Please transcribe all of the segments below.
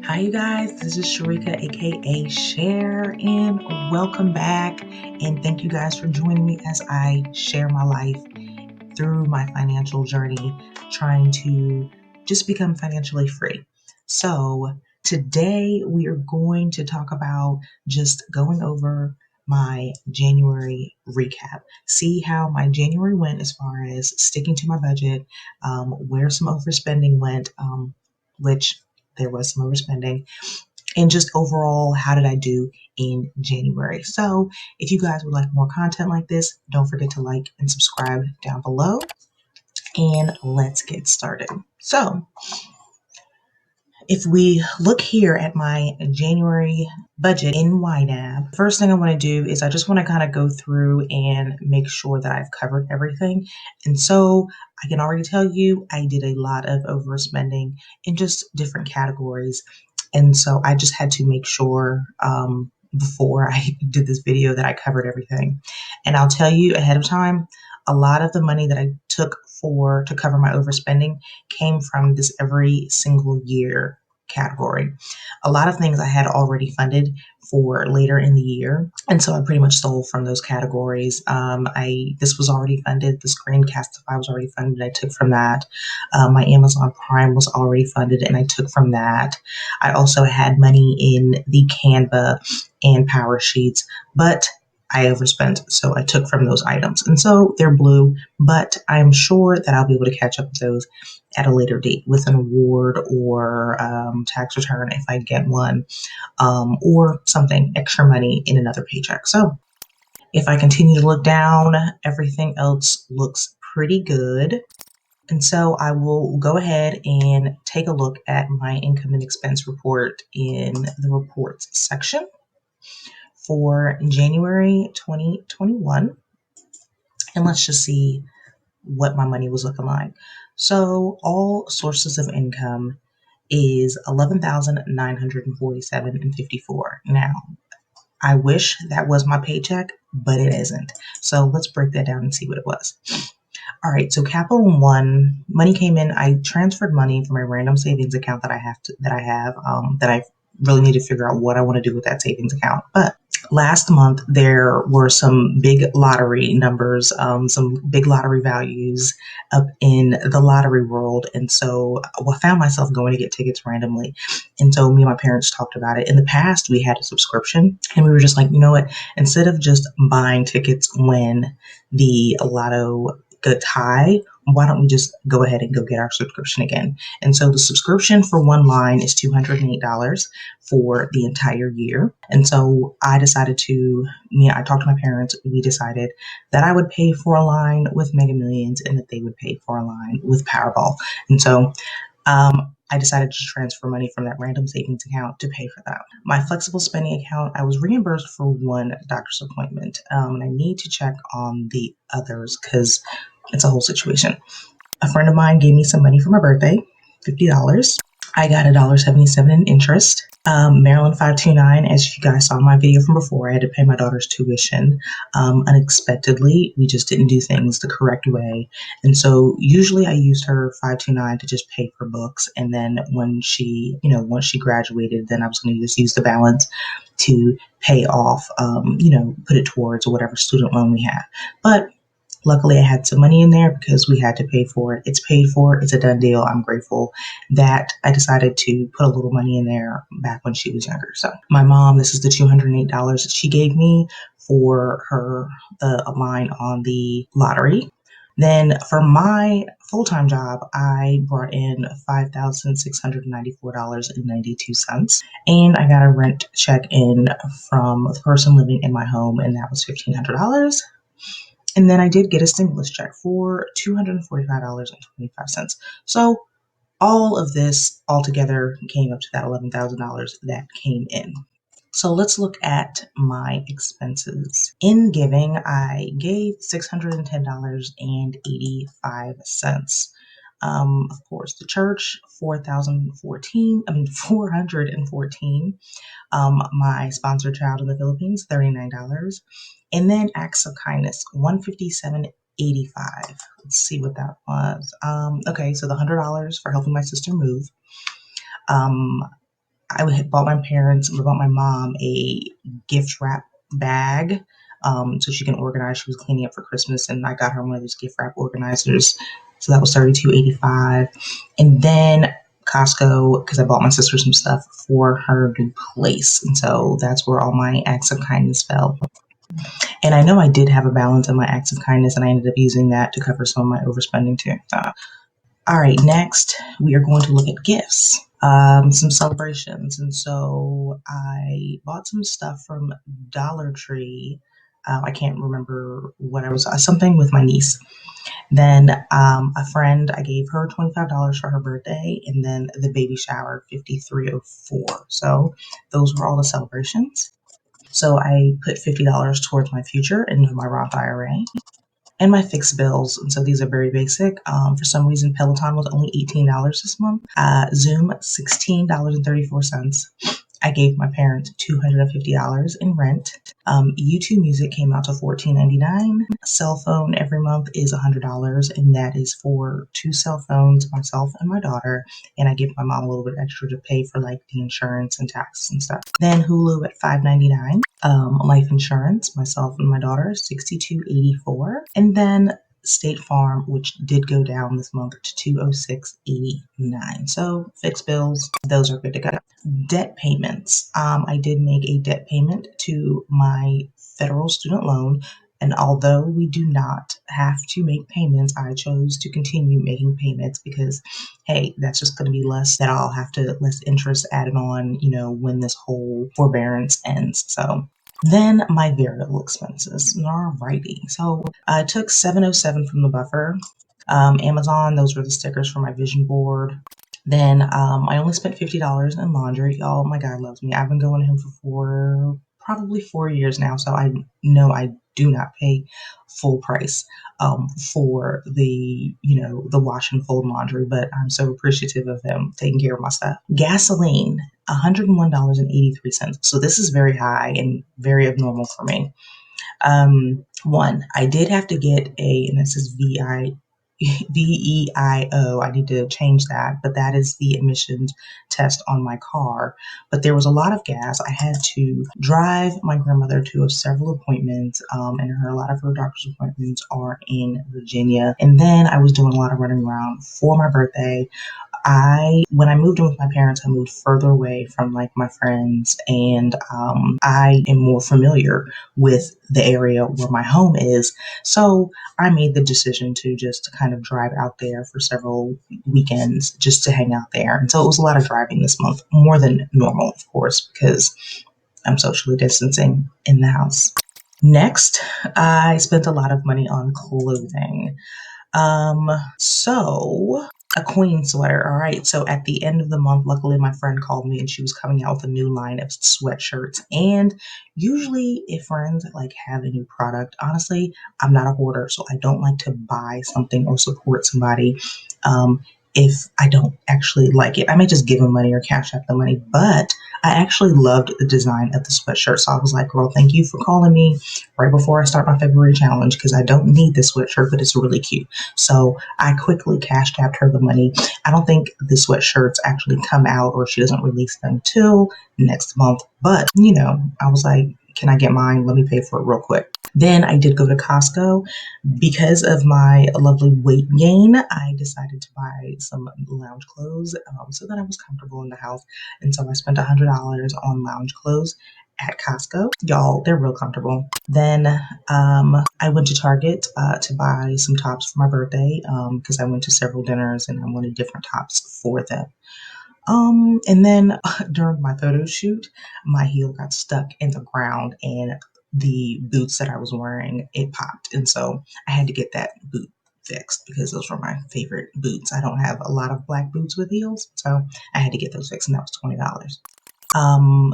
Hi, you guys. This is Sharika, aka Cher, and welcome back. And thank you guys for joining me as I share my life through my financial journey, trying to just become financially free. So, today we are going to talk about just going over my January recap. See how my January went as far as sticking to my budget, where some overspending went, which there was some overspending, and just overall, how did I do in January? So, if you guys would like more content like this, don't forget to like and subscribe down below. And let's get started. So, if we look here at my January budget in YNAB, first thing I want to do is I just want to kind of go through and make sure that I've covered everything. And so I can already tell you I did a lot of overspending in just different categories. And so I just had to make sure before I did this video that I covered everything. And I'll tell you ahead of time, a lot of the money that I took to cover my overspending came from this every single year category. A lot of things I had already funded for later in the year, and so I pretty much stole from those categories. This was already funded. The Screencastify was already funded. I took from that. My Amazon Prime was already funded, and I took from that. I also had money in the Canva and Power Sheets, but I overspent, so I took from those items. And so they're blue, but I'm sure that I'll be able to catch up with those at a later date with an award or tax return if I get one, or something extra money in another paycheck. So if I continue to look down, everything else looks pretty good. And so I will go ahead and take a look at my income and expense report in the reports section for January 2021. And let's just see what my money was looking like. So all sources of income is $11,947.54. Now, I wish that was my paycheck, but it isn't. So let's break that down and see what it was. All right, so Capital One money came in. I transferred money from a random savings account that I really need to figure out what I want to do with that savings account. But last month there were some big lottery numbers, some big lottery values up in the lottery world, and so I found myself going to get tickets randomly. And so me and my parents talked about it. In the past, we had a subscription, and we were just like, you know what? Instead of just buying tickets when the lotto gets high, why don't we just go ahead and go get our subscription again? And so the subscription for one line is $208 for the entire year. And so I talked to my parents. We decided that I would pay for a line with Mega Millions and that they would pay for a line with Powerball. And so I decided to transfer money from that random savings account to pay for that. My flexible spending account, I was reimbursed for one doctor's appointment, and I need to check on the others because it's a whole situation. A friend of mine gave me some money for my birthday, $50. I got $1.77 in interest. Maryland 529, as you guys saw in my video from before, I had to pay my daughter's tuition unexpectedly. We just didn't do things the correct way. And so usually I used her 529 to just pay for books. And then once she graduated, then I was going to just use the balance to pay off, put it towards whatever student loan we have. But luckily, I had some money in there because we had to pay for it. It's paid for. It's a done deal. I'm grateful that I decided to put a little money in there back when she was younger. So my mom, this is the $208 that she gave me for a line on the lottery. Then for my full-time job, I brought in $5,694.92. And I got a rent check in from the person living in my home, and that was $1,500. And then I did get a stimulus check for $245.25. So all of this altogether came up to that $11,000 that came in. So let's look at my expenses. In giving, I gave $610.85. Of course, the church, $414. My sponsored child in the Philippines, $39. And then acts of kindness, $157.85. Let's see what that was. Okay, so the $100 for helping my sister move. I had bought my mom a gift wrap bag, so she can organize. She was cleaning up for Christmas, and I got her one of those gift wrap organizers. So that was $32.85, and then Costco, because I bought my sister some stuff for her new place, and so that's where all my acts of kindness fell. And I know I did have a balance in my acts of kindness, and I ended up using that to cover some of my overspending too. All right, next we are going to look at gifts, some celebrations. And so I bought some stuff from Dollar Tree. I can't remember what I was, something with my niece. Then a friend, I gave her $25 for her birthday, and then the baby shower, 5304. So those were all the celebrations. So I put $50 towards my future into my Roth IRA and my fixed bills. And so these are very basic. For some reason, Peloton was only $18 this month. Zoom, $16.34. I gave my parents $250 in rent. YouTube Music came out to $14.99. Cell phone every month is $100, and that is for two cell phones, myself and my daughter. And I give my mom a little bit extra to pay for like the insurance and taxes and stuff. Then Hulu at $5.99. Life insurance, myself and my daughter, $62.84. And then State Farm, which did go down this month to $206.89. So fixed bills, those are good to go. Debt payments. I did make a debt payment to my federal student loan. And although we do not have to make payments, I chose to continue making payments because, hey, that's just going to be less that I'll have to, less interest added on, when this whole forbearance ends. So then my variable expenses. Alrighty. So I took 707 from the buffer. Amazon, those were the stickers for my vision board. Then I only spent $50 in laundry. Oh, my God loves me. I've been going to him for probably 4 years now, so I know I do not pay full price for the the wash and fold laundry, but I'm so appreciative of him taking care of my stuff. Gasoline, $101.83. So this is very high and very abnormal for me. One, I did have to get and this is VEIO. I need to change that, but that is the emissions test on my car. But there was a lot of gas. I had to drive my grandmother to several appointments, and a lot of her doctor's appointments are in Virginia. And then I was doing a lot of running around for my birthday. When I moved in with my parents, I moved further away from like my friends, and I am more familiar with the area where my home is. So I made the decision to just kind of drive out there for several weekends just to hang out there. And so it was a lot of driving this month, more than normal, of course, because I'm socially distancing in the house. Next, I spent a lot of money on clothing. So a queen sweater. All right. So at the end of the month, luckily my friend called me and she was coming out with a new line of sweatshirts. And usually if friends like have a new product, honestly, I'm not a hoarder, so I don't like to buy something or support somebody. If I don't actually like it, I may just give them money or cash out the money, but I actually loved the design of the sweatshirt. So I was like, girl, thank you for calling me right before I start my February challenge because I don't need this sweatshirt, but it's really cute. So I quickly cashed out her the money. I don't think the sweatshirts actually come out or she doesn't release them till next month. But, I was like, can I get mine? Let me pay for it real quick. Then I did go to Costco. Because of my lovely weight gain, I decided to buy some lounge clothes so that I was comfortable in the house. And so I spent $100 on lounge clothes at Costco. Y'all, they're real comfortable. Then I went to Target to buy some tops for my birthday because I went to several dinners and I wanted different tops for them. And then during my photo shoot, my heel got stuck in the ground and the boots that I was wearing, it popped. And so I had to get that boot fixed because those were my favorite boots. I don't have a lot of black boots with heels, so I had to get those fixed and that was $20.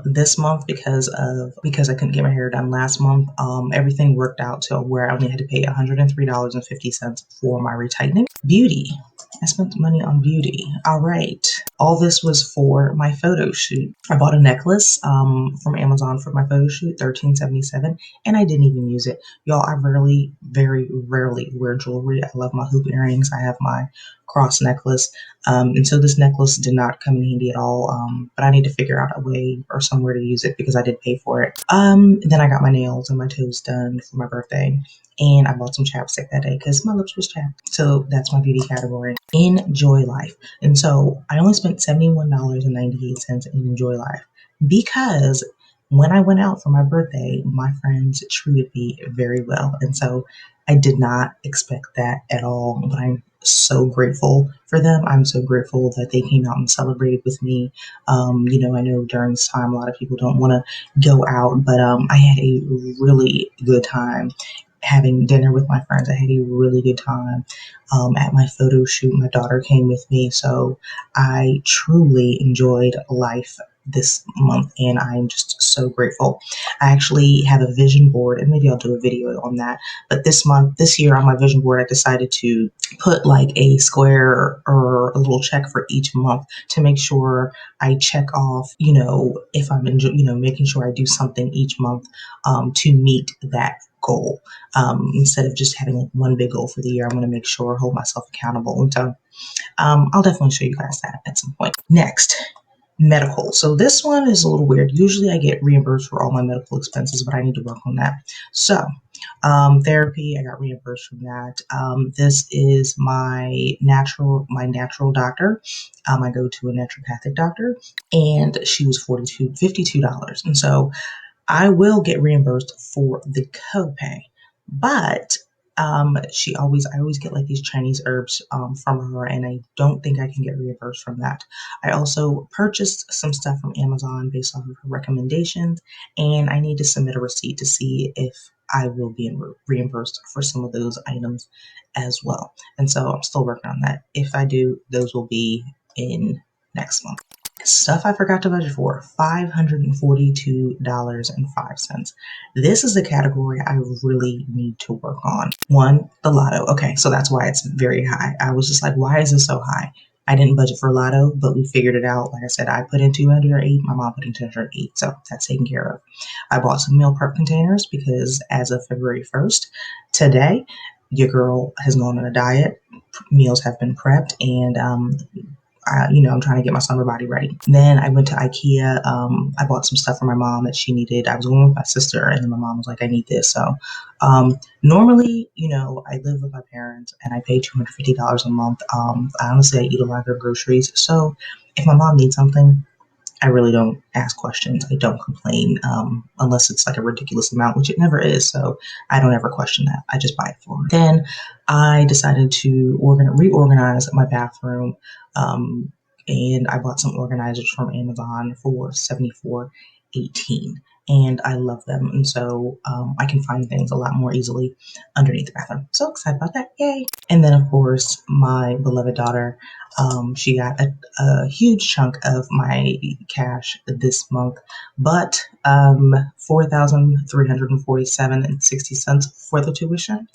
This month because I couldn't get my hair done last month, everything worked out to where I only had to pay $103.50 for my retightening. Beauty. I spent money on beauty. All right. All this was for my photo shoot. I bought a necklace from Amazon for my photo shoot, $13.77, and I didn't even use it. Y'all, I very rarely wear jewelry. I love my hoop earrings. I have my cross necklace. And so this necklace did not come in handy at all. But I need to figure out a way or somewhere to use it because I did pay for it. Then I got my nails and my toes done for my birthday. And I bought some chapstick that day because my lips was chapped. So that's my beauty category. Enjoy life. And so I only spent $71.98 in Enjoy Life because when I went out for my birthday, my friends treated me very well. And so I did not expect that at all, but I'm so grateful for them. I'm so grateful that they came out and celebrated with me. I know during this time, a lot of people don't want to go out, but I had a really good time having dinner with my friends. I had a really good time at my photo shoot. My daughter came with me, so I truly enjoyed life this month, and I'm just so grateful. I actually have a vision board, and maybe I'll do a video on that. But this year on my vision board, I decided to put like a square or a little check for each month to make sure I check off, if I'm making sure I do something each month to meet that goal. Instead of just having like one big goal for the year, I'm going to make sure I hold myself accountable. And so I'll definitely show you guys that at some point. Next, medical. So this one is a little weird. Usually I get reimbursed for all my medical expenses, but I need to work on that. So therapy, I got reimbursed from that. This is my natural doctor. I go to a naturopathic doctor, and she was $52. And so I will get reimbursed for the copay, but I always get like these Chinese herbs from her, and I don't think I can get reimbursed from that. I also purchased some stuff from Amazon based off of her recommendations, and I need to submit a receipt to see if I will be reimbursed for some of those items as well. And so I'm still working on that. If I do, those will be in next month. Stuff I forgot to budget for, $542.05. This is the category I really need to work on. One, the lotto. Okay, so that's why it's very high. I was just like, why is this so high? I didn't budget for lotto, but we figured it out. Like I said, I put in 208, my mom put in 208, so that's taken care of. I bought some meal prep containers because as of February 1st, today, your girl has gone on a diet. Meals have been prepped, and I'm trying to get my summer body ready. Then I went to IKEA. I bought some stuff for my mom that she needed. I was going with my sister, and then my mom was like, I need this. So normally, I live with my parents, and I pay $250 a month. Honestly, I eat a lot of their groceries. So if my mom needs something, I really don't ask questions. I don't complain unless it's like a ridiculous amount, which it never is. So I don't ever question that. I just buy it for her. Then I decided to reorganize my bathroom, and I bought some organizers from Amazon for $74.18. And I love them. And so I can find things a lot more easily underneath the bathroom. So excited about that. Yay. And then, of course, my beloved daughter, she got a huge chunk of my cash this month, but $4,347.60 for the tuition,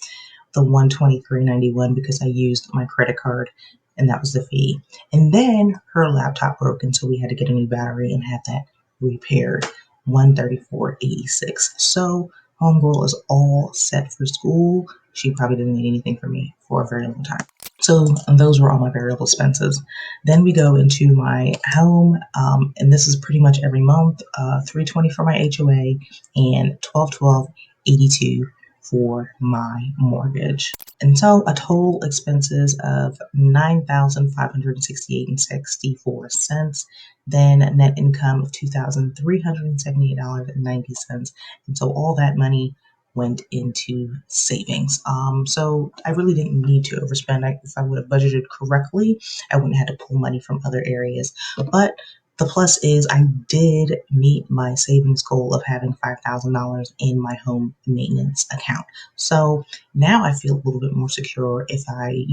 the $123.91 because I used my credit card, and that was the fee. And then her laptop broke, and so we had to get a new battery and have that repaired. $134.86. So homegirl is all set for school. She probably didn't need anything from me for a very long time. So those were all my variable expenses. Then we go into my home, and this is pretty much every month. $320 for my HOA and $1282 for my mortgage. And so a total expenses of $9,568.64. Then net income of $2,378.90. And so all that money went into savings. So I really didn't need to overspend. If I would have budgeted correctly, I wouldn't have had to pull money from other areas. But the plus is I did meet my savings goal of having $5,000 in my home maintenance account. So now I feel a little bit more secure. If my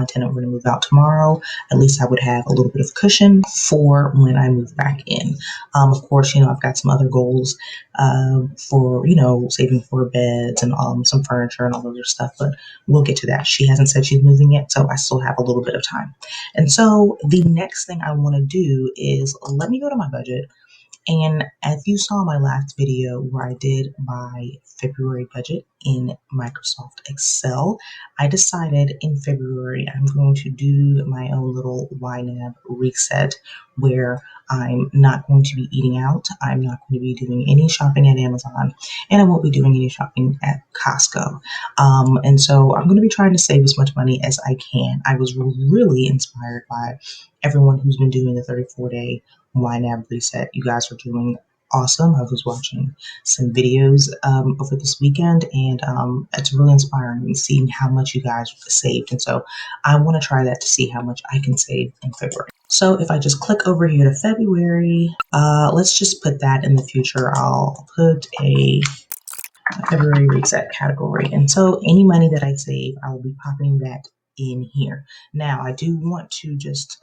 tenant were to move out tomorrow, at least I would have a little bit of cushion for when I move back in. Of course, I've got some other goals for, saving for beds and some furniture and all other stuff, but we'll get to that. She hasn't said she's moving yet, so I still have a little bit of time. And so the next thing I want to do is let me go to my budget And if you saw my last video where I did my February budget in Microsoft Excel, I decided in February I'm going to do my own little YNAB reset where I'm not going to be eating out. I'm not going to be doing any shopping at Amazon, and I won't be doing any shopping at Costco. And so I'm going to be trying to save as much money as I can. I was really inspired by everyone who's been doing the 34-day YNAB reset. You guys are doing awesome. I was watching some videos over this weekend, and it's really inspiring seeing how much you guys saved. And so I want to try that to see how much I can save in February. So if I just click over here to February, let's just put that in the future. I'll put a February reset category. And so any money that I save, I will be popping that in here. Now, I do want to just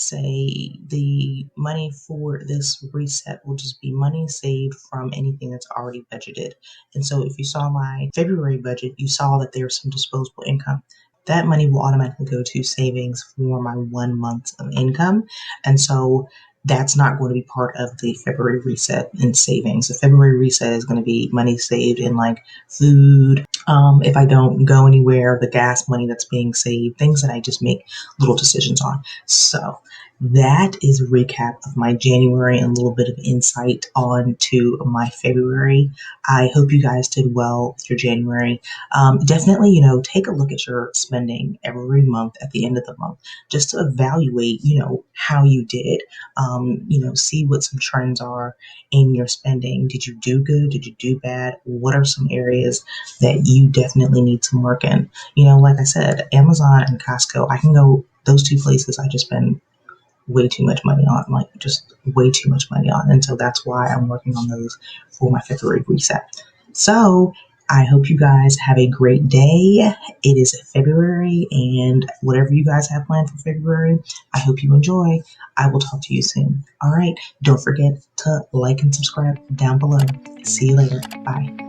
say the money for this reset will just be money saved from anything that's already budgeted. And so if you saw my February budget, you saw that there's some disposable income. That money will automatically go to savings for my 1 month of income. And so that's not going to be part of the February reset in savings. The February reset is going to be money saved in like food. If I don't go anywhere, the gas money that's being saved, things that I just make little decisions on. So that is a recap of my January and a little bit of insight on to my February. I hope you guys did well with your January. Definitely, take a look at your spending every month at the end of the month just to evaluate, how you did. See what some trends are in your spending. Did you do good? Did you do bad? What are some areas that you definitely need to work in? Like I said, Amazon and Costco, I can go those two places. I just spend way too much money on, like just way too much money on. And so that's why I'm working on those for my February reset. So I hope you guys have a great day. It is February, and whatever you guys have planned for February, I hope you enjoy. I will talk to you soon. All right. Don't forget to like and subscribe down below. See you later. Bye.